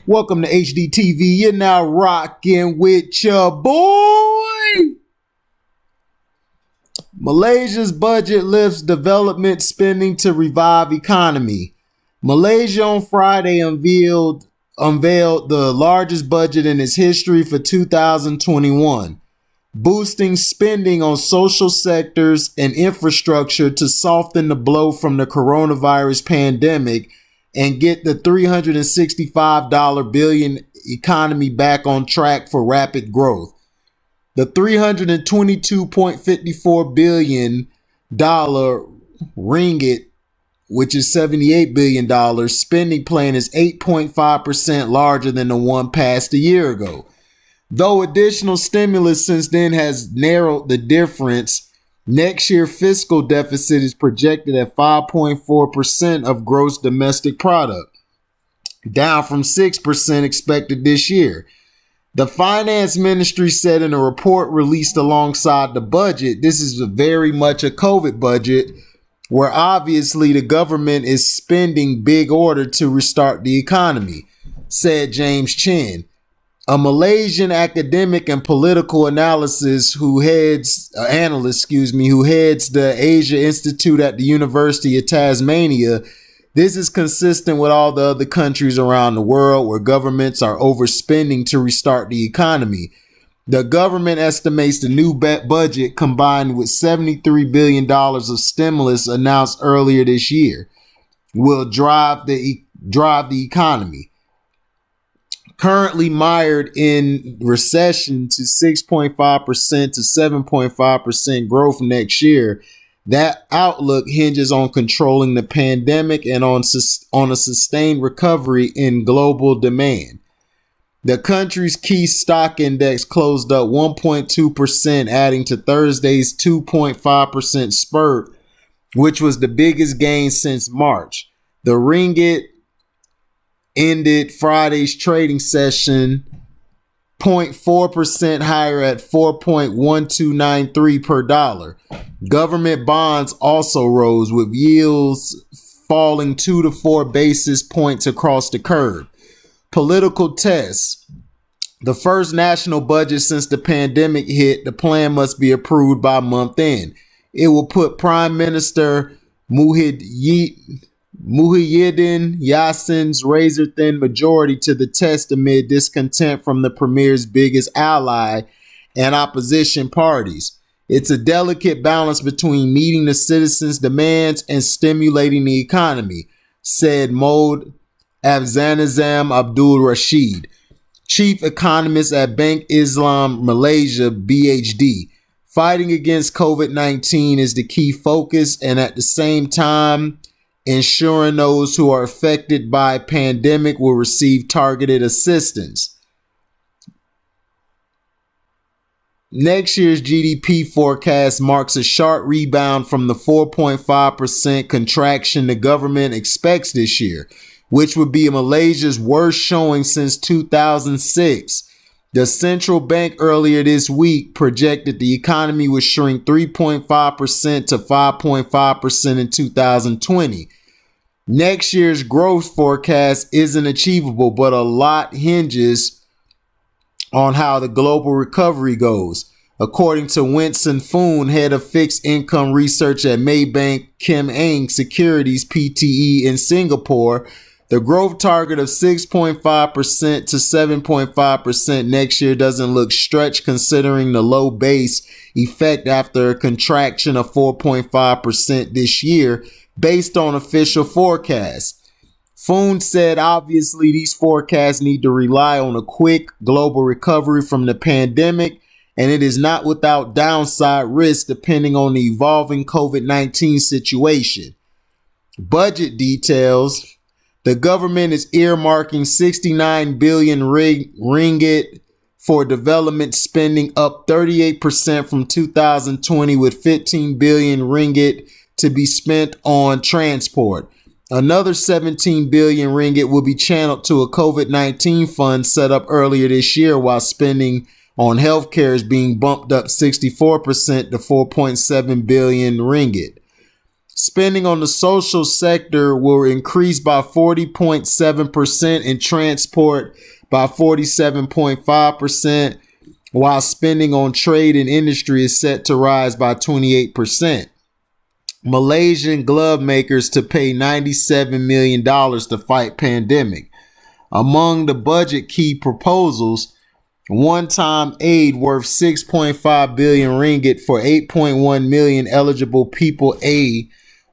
Welcome to HDTV. You're now rocking with your boy. Malaysia's budget lifts development spending to revive economy. Malaysia on Friday unveiled the largest budget in its history for 2021, boosting spending on social sectors and infrastructure to soften the blow from the coronavirus pandemic and get the $365 billion economy back on track for rapid growth. The $322.54 billion ringgit, which is $78 billion spending plan, is 8.5% larger than the one passed a year ago. Though additional stimulus since then has narrowed the difference, next year's fiscal deficit is projected at 5.4% of gross domestic product, down from 6% expected this year. The finance ministry said in a report released alongside the budget, this is very much a COVID budget where obviously the government is spending big order to restart the economy, said James Chen, a Malaysian academic and political analyst who heads the Asia Institute at the University of Tasmania. This is consistent with all the other countries around the world where governments are overspending to restart the economy. The government estimates the new budget, combined with $73 billion of stimulus announced earlier this year, will drive the economy, currently mired in recession, to 6.5% to 7.5% growth next year. That outlook hinges on controlling the pandemic and on a sustained recovery in global demand. The country's key stock index closed up 1.2%, adding to Thursday's 2.5% spurt, which was the biggest gain since March. The ringgit ended Friday's trading session 0.4% higher at 4.1293 per dollar. Government bonds also rose, with yields falling 2 to 4 basis points across the curve. Political tests. The first national budget since the pandemic hit, the plan must be approved by month end. It will put Prime Minister Muhyiddin Yassin's razor-thin majority to the test amid discontent from the premier's biggest ally and opposition parties. It's a delicate balance between meeting the citizens' demands and stimulating the economy, said Mohd Afzanizam Abdul Rashid, chief economist at Bank Islam Malaysia (BHD). Fighting against COVID-19 is the key focus, and at the same time, ensuring those who are affected by pandemic will receive targeted assistance. Next year's GDP forecast marks a sharp rebound from the 4.5% contraction the government expects this year, which would be Malaysia's worst showing since 2006. The central bank earlier this week projected the economy would shrink 3.5% to 5.5% in 2020. Next year's growth forecast isn't achievable, but a lot hinges on how the global recovery goes. According to Winston Foon, head of fixed income research at Maybank Kim Eng Securities Pte in Singapore, the growth target of 6.5% to 7.5% next year doesn't look stretched, considering the low base effect after a contraction of 4.5% this year based on official forecasts. Foon said obviously these forecasts need to rely on a quick global recovery from the pandemic, and it is not without downside risk depending on the evolving COVID-19 situation. Budget details. The government is earmarking 69 billion ringgit for development spending, up 38% from 2020, with 15 billion ringgit to be spent on transport. Another 17 billion ringgit will be channeled to a COVID-19 fund set up earlier this year, while spending on healthcare is being bumped up 64% to 4.7 billion ringgit. Spending on the social sector will increase by 40.7% and transport by 47.5%, while spending on trade and industry is set to rise by 28%. Malaysian glove makers to pay $97 million to fight pandemic. Among the budget key proposals, one-time aid worth 6.5 billion ringgit for 8.1 million eligible people,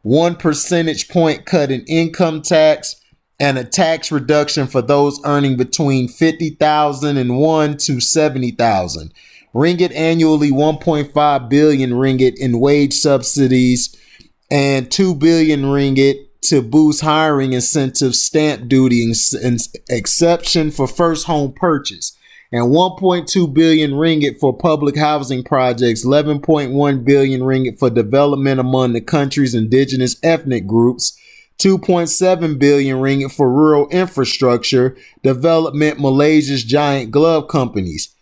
1 percentage point cut in income tax, and a tax reduction for those earning between 50,000 and 1 to 70,000 ringgit annually, 1.5 billion ringgit in wage subsidies, and 2 billion ringgit to boost hiring incentives, stamp duty and exception for first home purchase, and 1.2 billion ringgit for public housing projects, 11.1 billion ringgit for development among the country's indigenous ethnic groups, 2.7 billion ringgit for rural infrastructure development, Malaysia's giant glove companies,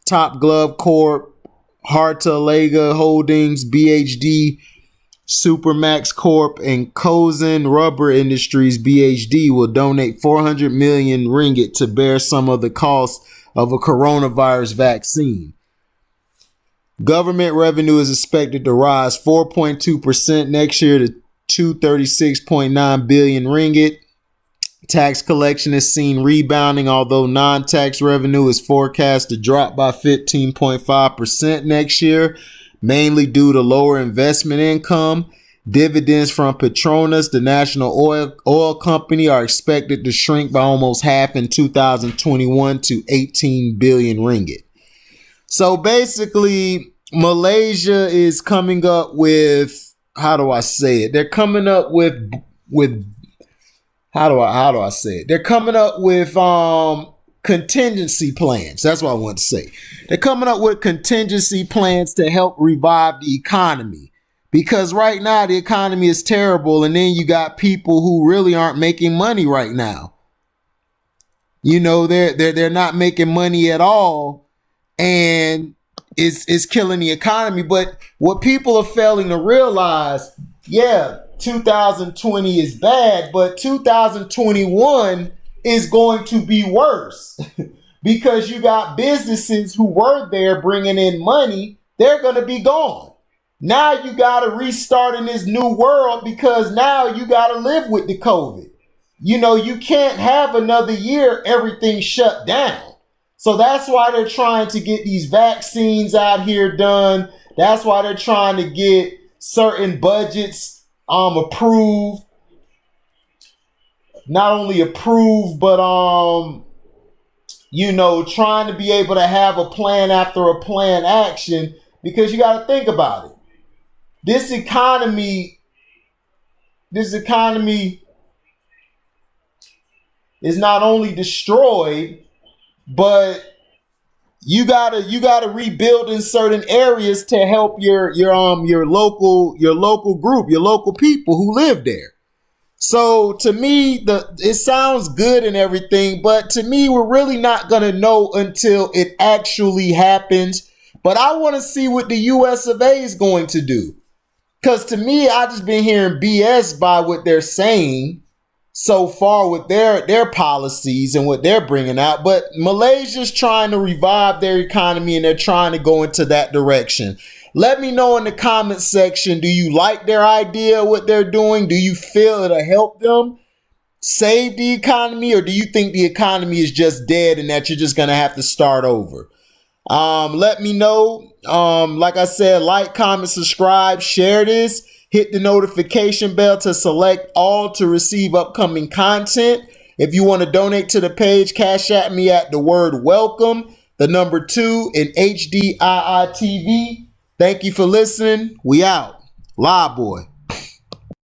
Top Glove Corp, Harta Lega Holdings, BHD, Supermax Corp, and Cozen Rubber Industries, BHD, will donate 400 million ringgit to bear some of the costs of a coronavirus vaccine. Government revenue is expected to rise 4.2% next year to 236.9 billion ringgit. Tax collection is seen rebounding, although non-tax revenue is forecast to drop by 15.5% next year, mainly due to lower investment income. Dividends from Petronas, the national oil company, are expected to shrink by almost half in 2021 to 18 billion ringgit. So basically, Malaysia is coming up with, how do I say it? They're coming up with how do I say it? They're coming up with contingency plans. That's what I want to say. They're coming up with contingency plans to help revive the economy, because right now the economy is terrible, and then you got people who really aren't making money right now. You know, they're not making money at all, and it's killing the economy. But what people are failing to realize, 2020 is bad, but 2021 is going to be worse because you got businesses who were there bringing in money, they're going to be gone. Now you got to restart in this new world, because now you got to live with the COVID. You know, you can't have another year everything shut down. So that's why they're trying to get these vaccines out here done. That's why they're trying to get certain budgets approved. Not only approved, but trying to be able to have a plan after a plan action, because you got to think about it. This economy is not only destroyed, but you gotta rebuild in certain areas to help your local group, your local people who live there. So to me, it sounds good and everything, but to me, we're really not gonna know until it actually happens. But I want to see what the US of A is going to do, because to me, I just been hearing BS by what they're saying so far with their policies and what they're bringing out. But Malaysia's trying to revive their economy, and they're trying to go into that direction. Let me know in the comment section, do you like their idea, what they're doing? Do you feel it'll help them save the economy, or do you think the economy is just dead and that you're just going to have to start over? Let me know. Like I said, like, comment, subscribe, share this. Hit the notification bell to select all to receive upcoming content. If you want to donate to the page, cash at me at the word welcome, the number 2 in HDIITV. Thank you for listening. We out. Live boy.